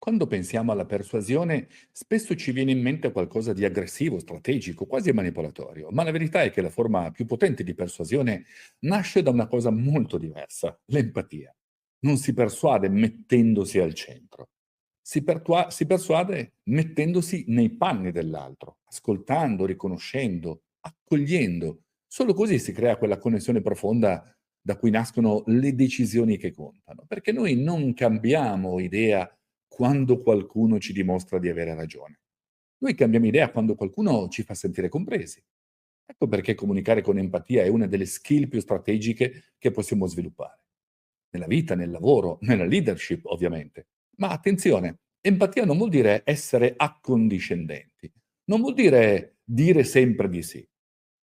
Quando pensiamo alla persuasione, spesso ci viene in mente qualcosa di aggressivo, strategico, quasi manipolatorio, ma la verità è che la forma più potente di persuasione nasce da una cosa molto diversa, l'empatia. Non si persuade mettendosi al centro, si persuade mettendosi nei panni dell'altro, ascoltando, riconoscendo, accogliendo. Solo così si crea quella connessione profonda da cui nascono le decisioni che contano, perché noi non cambiamo idea quando qualcuno ci dimostra di avere ragione. Noi cambiamo idea quando qualcuno ci fa sentire compresi. Ecco perché comunicare con empatia è una delle skill più strategiche che possiamo sviluppare. Nella vita, nel lavoro, nella leadership ovviamente. Ma attenzione, empatia non vuol dire essere accondiscendenti, non vuol dire sempre di sì.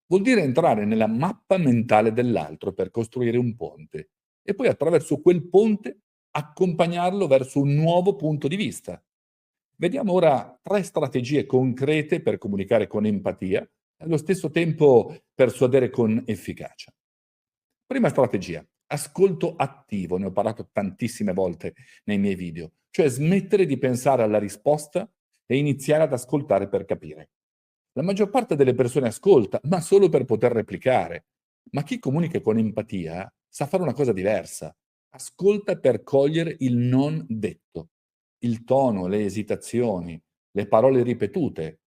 Vuol dire entrare nella mappa mentale dell'altro per costruire un ponte e poi attraverso quel ponte accompagnarlo verso un nuovo punto di vista. Vediamo ora 3 strategie concrete per comunicare con empatia e allo stesso tempo persuadere con efficacia. Prima strategia, ascolto attivo, ne ho parlato tantissime volte nei miei video, cioè smettere di pensare alla risposta e iniziare ad ascoltare per capire. La maggior parte delle persone ascolta, ma solo per poter replicare. Ma chi comunica con empatia sa fare una cosa diversa. Ascolta per cogliere il non detto, il tono, le esitazioni, le parole ripetute,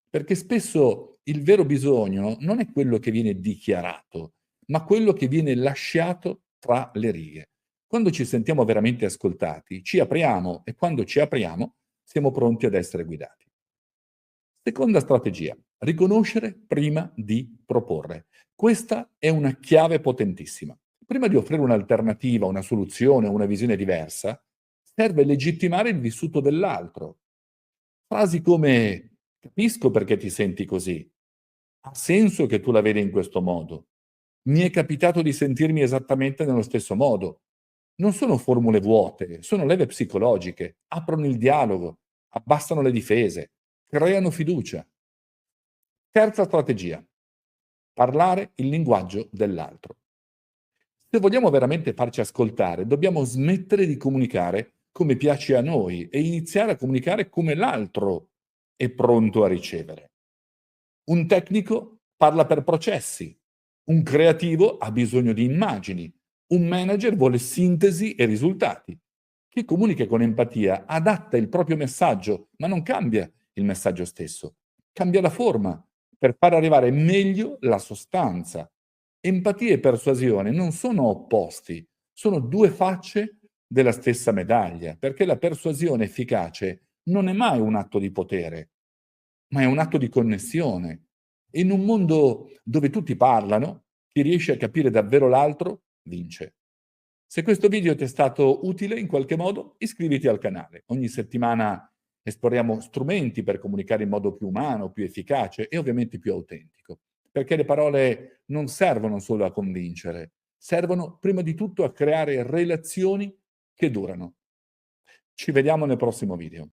perché spesso il vero bisogno non è quello che viene dichiarato, ma quello che viene lasciato tra le righe. Quando ci sentiamo veramente ascoltati, ci apriamo e quando ci apriamo siamo pronti ad essere guidati. Seconda strategia, riconoscere prima di proporre. Questa è una chiave potentissima. Prima di offrire un'alternativa, una soluzione, una visione diversa, serve legittimare il vissuto dell'altro. Frasi come capisco perché ti senti così, ha senso che tu la vedi in questo modo, mi è capitato di sentirmi esattamente nello stesso modo. Non sono formule vuote, sono leve psicologiche, aprono il dialogo, abbassano le difese, creano fiducia. Terza strategia, parlare il linguaggio dell'altro. Se vogliamo veramente farci ascoltare, dobbiamo smettere di comunicare come piace a noi e iniziare a comunicare come l'altro è pronto a ricevere. Un tecnico parla per processi, un creativo ha bisogno di immagini, un manager vuole sintesi e risultati. Chi comunica con empatia adatta il proprio messaggio, ma non cambia il messaggio stesso, cambia la forma per far arrivare meglio la sostanza. Empatia e persuasione non sono opposti, sono due facce della stessa medaglia, perché la persuasione efficace non è mai un atto di potere, ma è un atto di connessione. E in un mondo dove tutti parlano, chi riesce a capire davvero l'altro vince. Se questo video ti è stato utile in qualche modo, iscriviti al canale. Ogni settimana esploriamo strumenti per comunicare in modo più umano, più efficace e ovviamente più autentico. Perché le parole non servono solo a convincere, servono prima di tutto a creare relazioni che durano. Ci vediamo nel prossimo video.